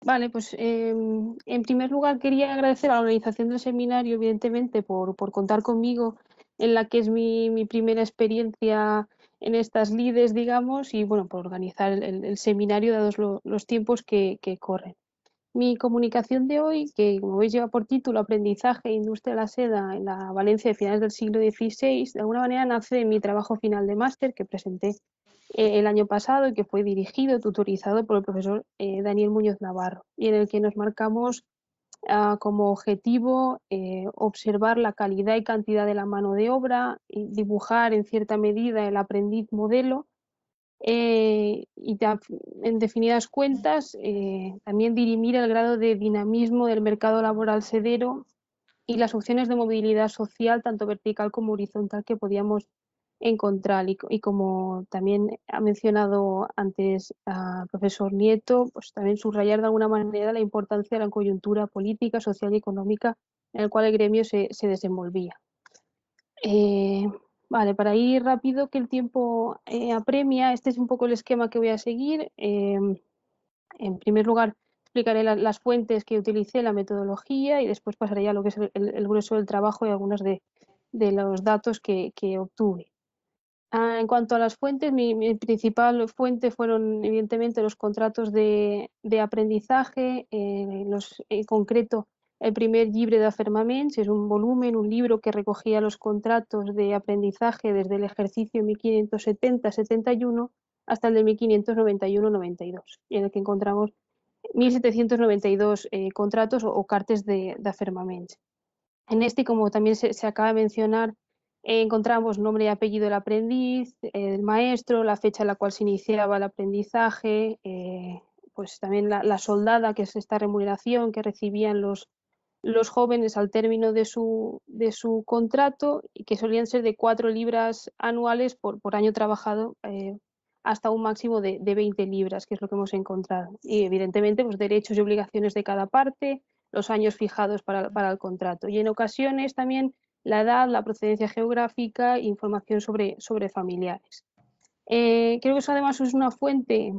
Vale, pues en primer lugar quería agradecer a la organización del seminario, evidentemente, por contar conmigo en la que es mi primera experiencia en estas lides, digamos, y bueno, por organizar el seminario dados los tiempos que corren. Mi comunicación de hoy, que como veis lleva por título Aprendizaje e Industria de la Seda en la Valencia de finales del siglo XVI, de alguna manera nace de mi trabajo final de máster que presenté el año pasado y que fue dirigido, tutorizado por el profesor Daniel Muñoz Navarro, y en el que nos marcamos como objetivo observar la calidad y cantidad de la mano de obra, y dibujar en cierta medida el aprendiz modelo y en definidas cuentas también dirimir el grado de dinamismo del mercado laboral sedero y las opciones de movilidad social, tanto vertical como horizontal, que podíamos encontrar. Y como también ha mencionado antes el profesor Nieto, pues también subrayar de alguna manera la importancia de la coyuntura política, social y económica en el cual el gremio se desenvolvía. Eh, vale, para ir rápido, que el tiempo apremia, este es un poco el esquema que voy a seguir. En primer lugar, explicaré las fuentes que utilicé, la metodología, y después pasaré ya a lo que es el grueso del trabajo y algunos de los datos que obtuve. En cuanto a las fuentes, mi principal fuente fueron evidentemente los contratos de aprendizaje, en concreto el primer llibre d'Afermaments, es un volumen, un libro que recogía los contratos de aprendizaje desde el ejercicio 1570-71 hasta el de 1591-92, y en el que encontramos 1792 contratos o cartes d'Afermaments. En este, como también se acaba de mencionar, encontramos nombre y apellido del aprendiz, del maestro, la fecha en la cual se iniciaba el aprendizaje, pues también la soldada, que es esta remuneración que recibían los jóvenes al término de su contrato, y que solían ser de 4 libras anuales por año trabajado, hasta un máximo de 20 libras, que es lo que hemos encontrado. Y evidentemente, pues derechos y obligaciones de cada parte, los años fijados para el contrato, y en ocasiones también la edad, la procedencia geográfica e información sobre familiares. Creo que eso además es una fuente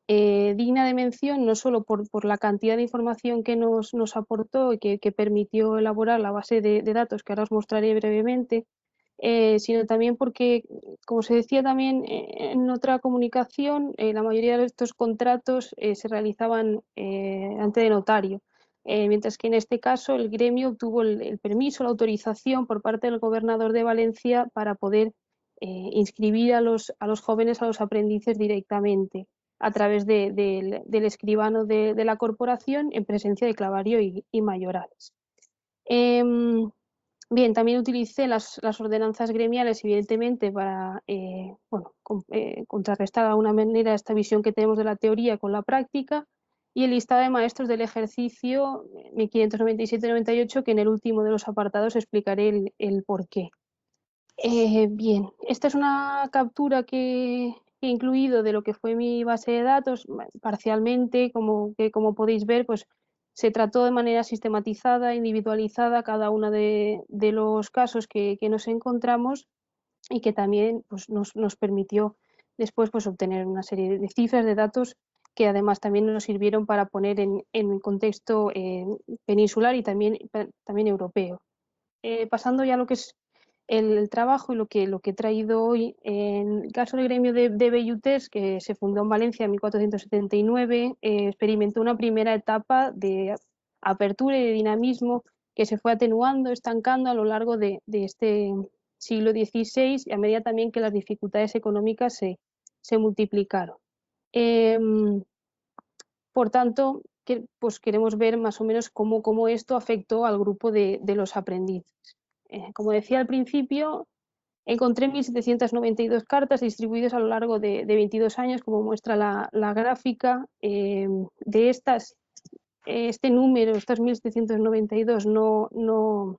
digna de mención, no solo por la cantidad de información que nos aportó y que permitió elaborar la base de datos que ahora os mostraré brevemente, sino también porque, como se decía también en otra comunicación, la mayoría de estos contratos se realizaban ante de notario, mientras que en este caso el gremio obtuvo el permiso, la autorización por parte del gobernador de Valencia para poder inscribir a los jóvenes, a los aprendices directamente a través del escribano de la corporación en presencia de clavario y mayorales. Bien, también utilicé las ordenanzas gremiales, evidentemente, para contrarrestar de alguna manera esta visión que tenemos de la teoría con la práctica, y el listado de maestros del ejercicio 1597-98, que en el último de los apartados explicaré el porqué. Bien, esta es una captura que he incluido de lo que fue mi base de datos, parcialmente, como podéis ver, pues se trató de manera sistematizada, individualizada cada uno de los casos que nos encontramos, y que también pues, nos permitió después pues, obtener una serie de cifras, de datos, que además también nos sirvieron para poner en contexto peninsular y también europeo. Pasando ya a lo que es el trabajo y lo que he traído hoy, en el caso del gremio de Velluters, que se fundó en Valencia en 1479, experimentó una primera etapa de apertura y de dinamismo que se fue atenuando, estancando a lo largo de este siglo XVI, y a medida también que las dificultades económicas se multiplicaron. Eh, por tanto, pues queremos ver más o menos cómo esto afectó al grupo de los aprendices. Como decía al principio, encontré 1.792 cartas distribuidas a lo largo de 22 años, como muestra la gráfica. De estas, este número, estas 1.792, no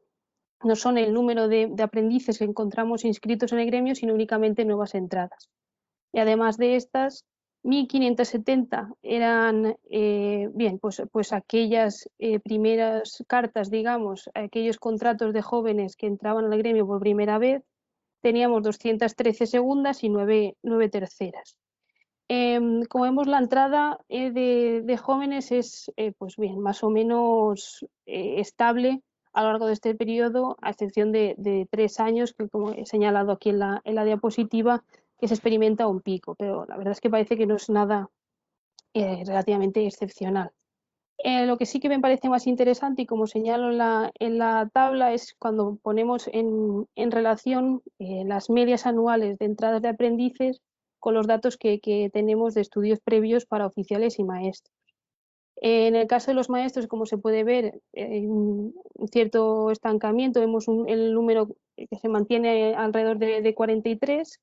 son el número de aprendices que encontramos inscritos en el gremio, sino únicamente nuevas entradas. Y además de estas, 1.570 eran pues aquellas primeras cartas, digamos, aquellos contratos de jóvenes que entraban al gremio por primera vez. Teníamos 213 segundas y 9 terceras. Como vemos, la entrada de jóvenes es pues bien, más o menos estable a lo largo de este periodo, a excepción de 3 años, que como he señalado aquí en la diapositiva, que se experimenta un pico, pero la verdad es que parece que no es nada relativamente excepcional. Lo que sí que me parece más interesante, y como señalo en la tabla, es cuando ponemos en relación las medias anuales de entradas de aprendices con los datos que tenemos de estudios previos para oficiales y maestros. En el caso de los maestros, como se puede ver, un cierto estancamiento, vemos el número que se mantiene alrededor de 43,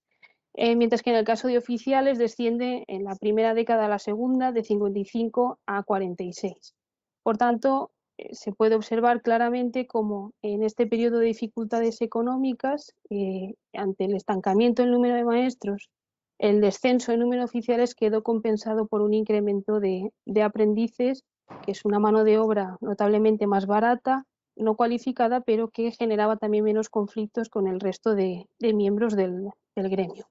mientras que en el caso de oficiales desciende en la primera década a la segunda de 55 a 46. Por tanto, se puede observar claramente cómo en este periodo de dificultades económicas, ante el estancamiento del número de maestros, el descenso del número de oficiales quedó compensado por un incremento de aprendices, que es una mano de obra notablemente más barata, no cualificada, pero que generaba también menos conflictos con el resto de miembros del gremio.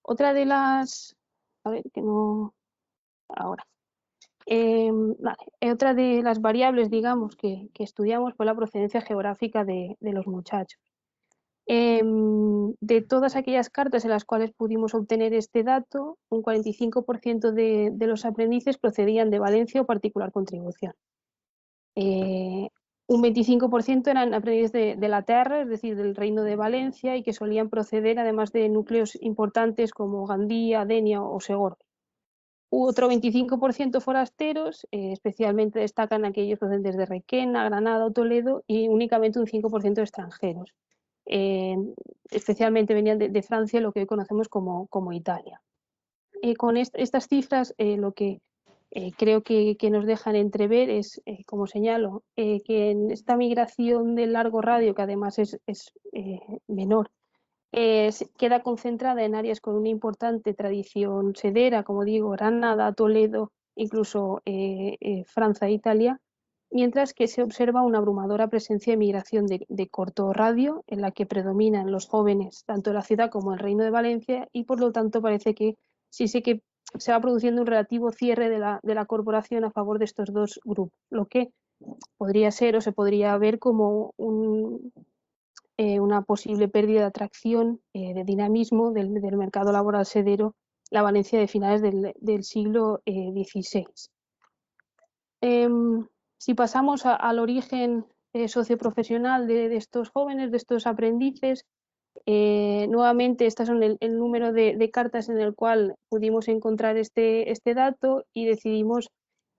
Otra de las... A ver, que no... Ahora. Vale. Otra de las variables, digamos, que estudiamos fue la procedencia geográfica de los muchachos. De todas aquellas cartas en las cuales pudimos obtener este dato, un 45% de los aprendices procedían de Valencia o particular contribución. Un 25% eran aprendices de la Terra, es decir, del Reino de Valencia, y que solían proceder además de núcleos importantes como Gandía, Denia o Segorbe. Otro 25% forasteros, especialmente destacan aquellos procedentes de Requena, Granada o Toledo, y únicamente un 5% extranjeros. Especialmente venían de Francia, lo que hoy conocemos como Italia. Con estas cifras, lo que creo que nos dejan entrever es, como señalo, que en esta migración de largo radio, que además es menor, queda concentrada en áreas con una importante tradición sedera, como digo, Granada, Toledo, incluso Francia e Italia, mientras que se observa una abrumadora presencia de migración de corto radio, en la que predominan los jóvenes, tanto en la ciudad como en el Reino de Valencia, y por lo tanto parece que sí sé que se va produciendo un relativo cierre de la corporación a favor de estos dos grupos, lo que podría ser o se podría ver como una posible pérdida de atracción, de dinamismo del mercado laboral sedero, la Valencia de finales del siglo XVI. Si pasamos al origen socioprofesional de estos jóvenes, de estos aprendices, nuevamente estas son el número de cartas en el cual pudimos encontrar este dato y decidimos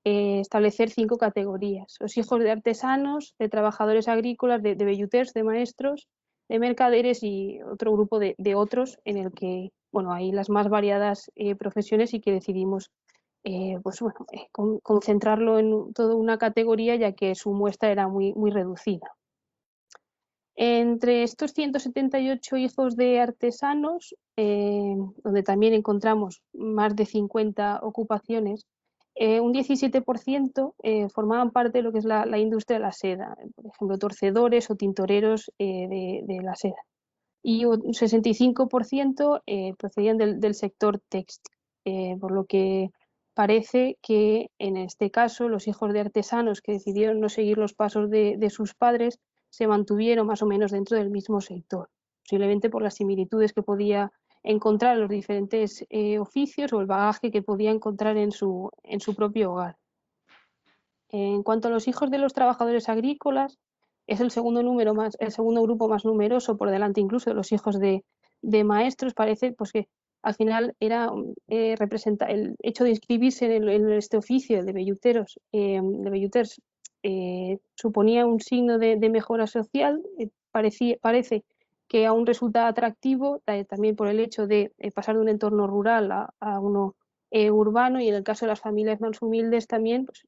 establecer 5 categorías: los hijos de artesanos, de trabajadores agrícolas, de velluters, de maestros, de mercaderes, y otro grupo de otros, en el que bueno, hay las más variadas profesiones, y que decidimos pues bueno, concentrarlo en toda una categoría, ya que su muestra era muy reducida. Entre estos 178 hijos de artesanos, donde también encontramos más de 50 ocupaciones, un 17% formaban parte de lo que es la industria de la seda, por ejemplo, torcedores o tintoreros de la seda. Y un 65% procedían del sector textil, por lo que parece que en este caso los hijos de artesanos que decidieron no seguir los pasos de sus padres se mantuvieron más o menos dentro del mismo sector, posiblemente por las similitudes que podía encontrar en los diferentes oficios o el bagaje que podía encontrar en su propio hogar. En cuanto a los hijos de los trabajadores agrícolas, es el segundo grupo más numeroso, por delante incluso de los hijos de maestros. Parece pues que al final era representa el hecho de inscribirse en este oficio de velluters, suponía un signo de mejora social. Parece que aún resulta atractivo, también por el hecho de pasar de un entorno rural a uno urbano, y en el caso de las familias más humildes también, pues,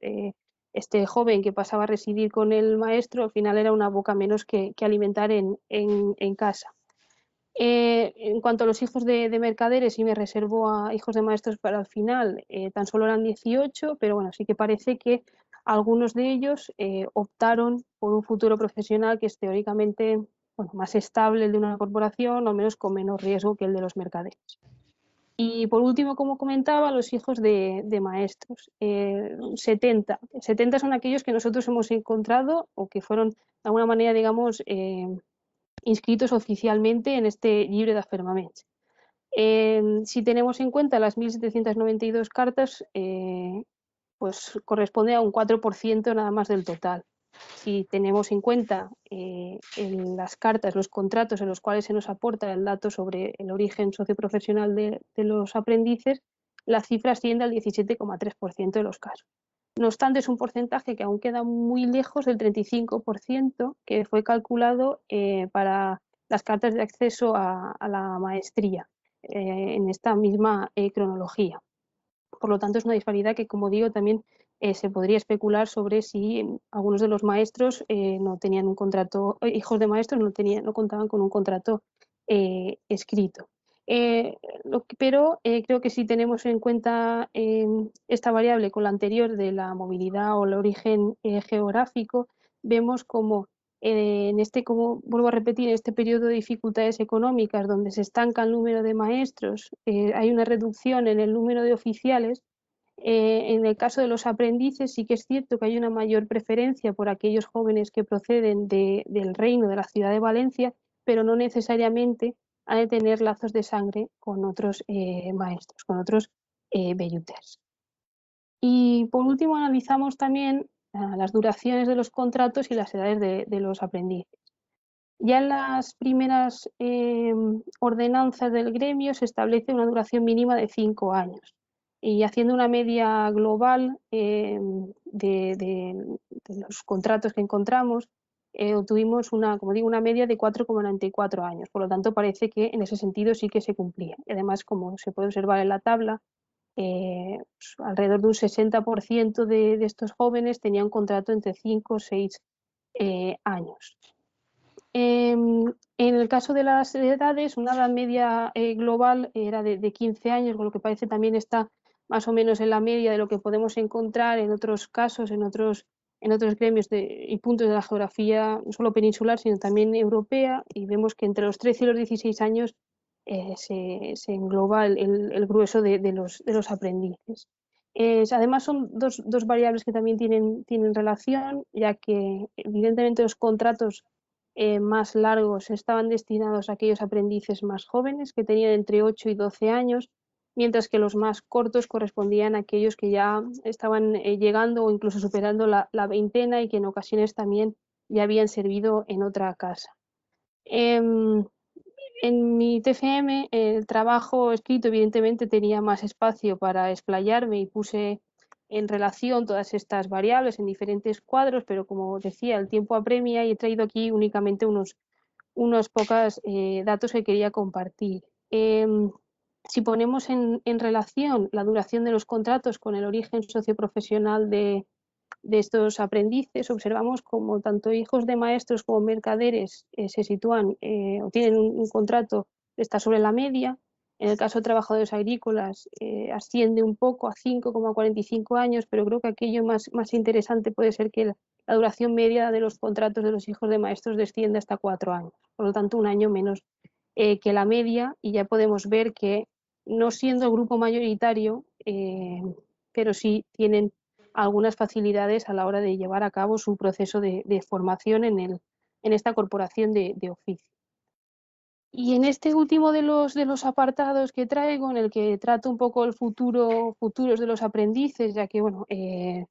este joven que pasaba a residir con el maestro al final era una boca menos que alimentar en casa. En cuanto a los hijos de mercaderes, y me reservo a hijos de maestros para el final, tan solo eran 18, pero bueno, sí que parece que algunos de ellos optaron por un futuro profesional que es teóricamente, bueno, más estable, el de una corporación, o al menos con menos riesgo que el de los mercaderes. Y por último, como comentaba, los hijos de maestros. 70. 70 son aquellos que nosotros hemos encontrado o que fueron de alguna manera, digamos, inscritos oficialmente en este llibre d'afirmaments. Si tenemos en cuenta las 1.792 cartas, pues corresponde a un 4% nada más del total. Si tenemos en cuenta en las cartas, los contratos en los cuales se nos aporta el dato sobre el origen socioprofesional de los aprendices, la cifra asciende al 17,3% de los casos. No obstante, es un porcentaje que aún queda muy lejos del 35% que fue calculado para las cartas de acceso a la maestría en esta misma cronología. Por lo tanto, es una disparidad que, como digo, también se podría especular sobre si algunos de los maestros no tenían un contrato, hijos de maestros no contaban con un contrato escrito. Pero creo que si tenemos en cuenta esta variable con la anterior de la movilidad o el origen geográfico, vemos como como vuelvo a repetir, en este periodo de dificultades económicas donde se estanca el número de maestros, hay una reducción en el número de oficiales. En el caso de los aprendices sí que es cierto que hay una mayor preferencia por aquellos jóvenes que proceden del reino de la ciudad de Valencia, pero no necesariamente han de tener lazos de sangre con otros maestros, con otros velluters. Y por último analizamos también las duraciones de los contratos y las edades de los aprendices. Ya en las primeras ordenanzas del gremio se establece una duración mínima de 5 años y haciendo una media global de los contratos que encontramos, obtuvimos como digo, una media de 4,94 años. Por lo tanto, parece que en ese sentido sí que se cumplía. Y además, como se puede observar en la tabla, pues, alrededor de un 60% de estos jóvenes tenían un contrato entre 5 o 6 años. En el caso de las edades, una edad media global era de 15 años, con lo que parece también está más o menos en la media de lo que podemos encontrar en otros casos, en otros gremios y puntos de la geografía, no solo peninsular, sino también europea, y vemos que entre los 13 y los 16 años se engloba el grueso de los aprendices. Además, son dos variables que también tienen relación, ya que evidentemente los contratos más largos estaban destinados a aquellos aprendices más jóvenes que tenían entre 8 y 12 años, mientras que los más cortos correspondían a aquellos que ya estaban llegando o incluso superando la veintena y que en ocasiones también ya habían servido en otra casa. En mi TFM el trabajo escrito evidentemente tenía más espacio para explayarme y puse en relación todas estas variables en diferentes cuadros, pero como decía, el tiempo apremia y he traído aquí únicamente unos pocos datos que quería compartir. Si ponemos en relación la duración de los contratos con el origen socioprofesional de estos aprendices, observamos como tanto hijos de maestros como mercaderes se sitúan o tienen un contrato que está sobre la media. En el caso de trabajadores agrícolas asciende un poco a 5,45 años, pero creo que aquello más interesante puede ser que la duración media de los contratos de los hijos de maestros desciende hasta 4 años, por lo tanto un año menos que la media, y ya podemos ver que no siendo el grupo mayoritario, pero sí tienen algunas facilidades a la hora de llevar a cabo su proceso de formación en esta corporación de oficio. Y en este último de los apartados que traigo, en el que trato un poco el futuros de los aprendices, ya que bueno, el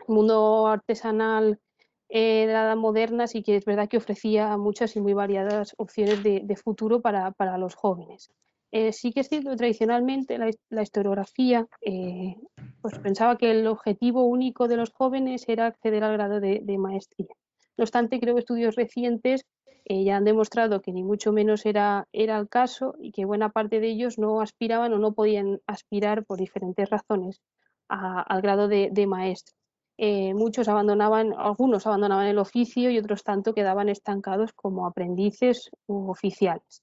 mundo artesanal de la edad moderna sí que es verdad que ofrecía muchas y muy variadas opciones de futuro para los jóvenes. Sí que es cierto que tradicionalmente la historiografía pues pensaba que el objetivo único de los jóvenes era acceder al grado de maestría. No obstante, creo que estudios recientes ya han demostrado que ni mucho menos era el caso y que buena parte de ellos no aspiraban o no podían aspirar por diferentes razones al grado de maestro. Algunos abandonaban el oficio y otros tanto quedaban estancados como aprendices u oficiales.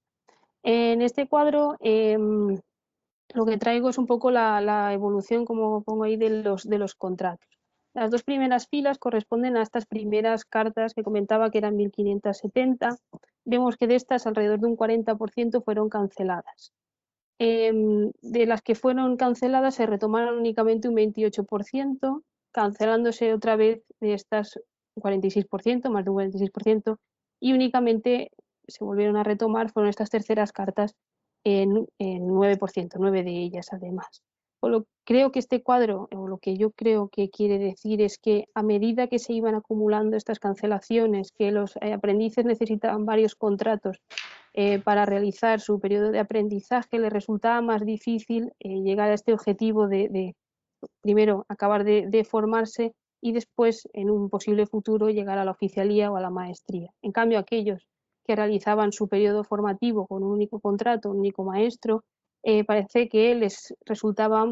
En este cuadro lo que traigo es un poco la evolución, como pongo ahí, de los contratos. Las dos primeras filas corresponden a estas primeras cartas que comentaba que eran 1570. Vemos que de estas alrededor de un 40% fueron canceladas. De las que fueron canceladas se retomaron únicamente un 28%, cancelándose otra vez de estas un 46%, más de un 46%, y únicamente se volvieron a retomar fueron estas terceras cartas en 9%, 9 de ellas además. Creo que este cuadro, o lo que yo creo que quiere decir es que a medida que se iban acumulando estas cancelaciones, que los aprendices necesitaban varios contratos para realizar su periodo de aprendizaje, les resultaba más difícil llegar a este objetivo de primero acabar de formarse y después, en un posible futuro, llegar a la oficialía o a la maestría. En cambio, aquellos que realizaban su periodo formativo con un único contrato, un único maestro, parece que les resultaba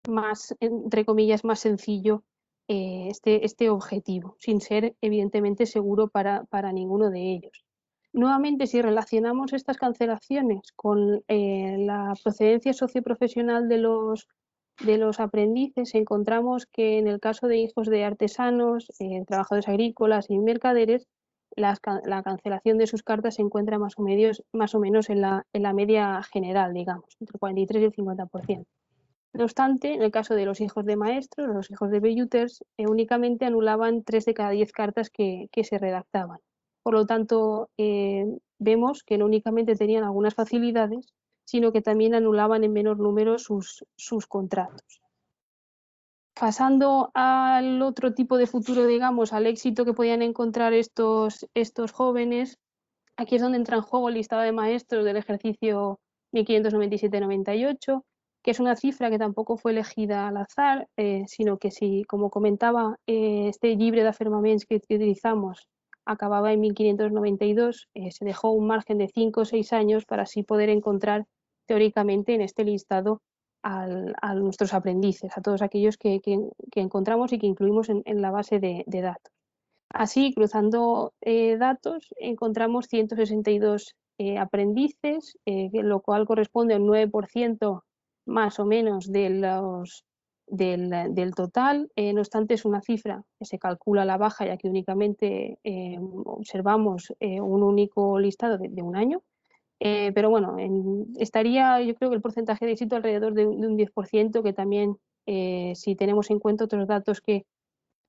más, entre comillas, más sencillo este objetivo, sin ser evidentemente seguro para ninguno de ellos. Nuevamente, si relacionamos estas cancelaciones con la procedencia socioprofesional de los aprendices, encontramos que en el caso de hijos de artesanos, trabajadores agrícolas y mercaderes, la cancelación de sus cartas se encuentra más o menos en la media general, digamos, entre el 43 y el 50%. No obstante, en el caso de los hijos de maestros, los hijos de velluters, únicamente anulaban 3 de cada 10 cartas que se redactaban. Por lo tanto, vemos que no únicamente tenían algunas facilidades, sino que también anulaban en menor número sus contratos. Pasando al otro tipo de futuro, digamos, al éxito que podían encontrar estos jóvenes, aquí es donde entra en juego el listado de maestros del ejercicio 1597-98, que es una cifra que tampoco fue elegida al azar, sino que si, como comentaba, este llibre d'afirmaments que utilizamos acababa en 1592, se dejó un margen de 5 o 6 años para así poder encontrar teóricamente en este listado a nuestros aprendices, a todos aquellos que encontramos y que incluimos en la base de datos. Así, cruzando datos, encontramos 162 aprendices, lo cual corresponde a un 9% más o menos del total. No obstante, es una cifra que se calcula a la baja, ya que únicamente observamos un único listado de un año. Pero bueno, estaría, yo creo que el porcentaje de éxito alrededor de un 10%, que también, si tenemos en cuenta otros datos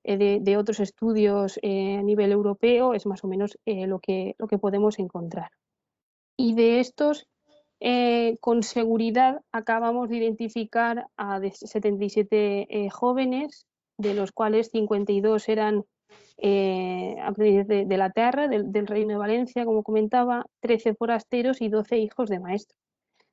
de otros estudios a nivel europeo, es más o menos lo que podemos encontrar. Y de estos, con seguridad, acabamos de identificar a 77 jóvenes, de los cuales 52 eran aprendices de la Terra, del Reino de Valencia, como comentaba, 13 forasteros y 12 hijos de maestros.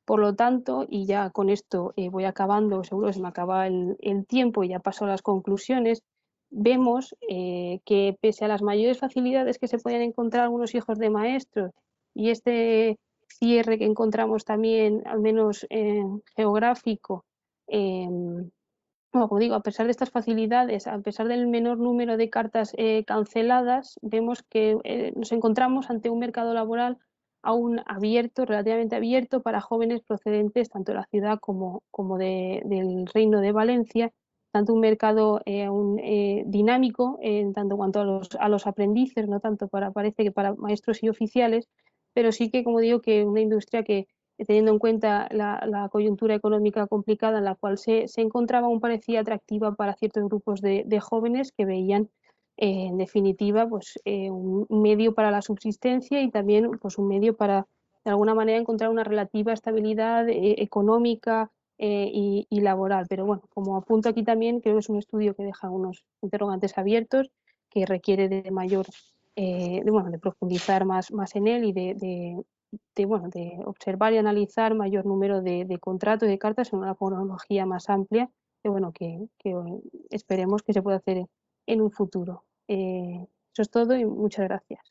Por lo tanto, y ya con esto voy acabando, seguro se me acaba el tiempo y ya paso a las conclusiones, vemos que pese a las mayores facilidades que se pueden encontrar algunos hijos de maestros y este cierre que encontramos también, al menos geográfico, como digo, a pesar de estas facilidades, a pesar del menor número de cartas canceladas, vemos que nos encontramos ante un mercado laboral aún abierto, relativamente abierto, para jóvenes procedentes tanto de la ciudad como del Reino de Valencia, tanto un mercado dinámico en tanto cuanto a los aprendices, no tanto parece que para maestros y oficiales, pero sí que, como digo, que una industria que, teniendo en cuenta la coyuntura económica complicada en la cual se encontraba, aún parecía atractiva para ciertos grupos de jóvenes que veían en definitiva pues, un medio para la subsistencia y también pues, un medio para de alguna manera encontrar una relativa estabilidad económica y laboral. Pero bueno, como apunto aquí también, creo que es un estudio que deja unos interrogantes abiertos, que requiere de mayor, de profundizar más en él y de observar y analizar mayor número de contratos y de cartas en una cronología más amplia, que esperemos que se pueda hacer en un futuro. Eso es todo y muchas gracias.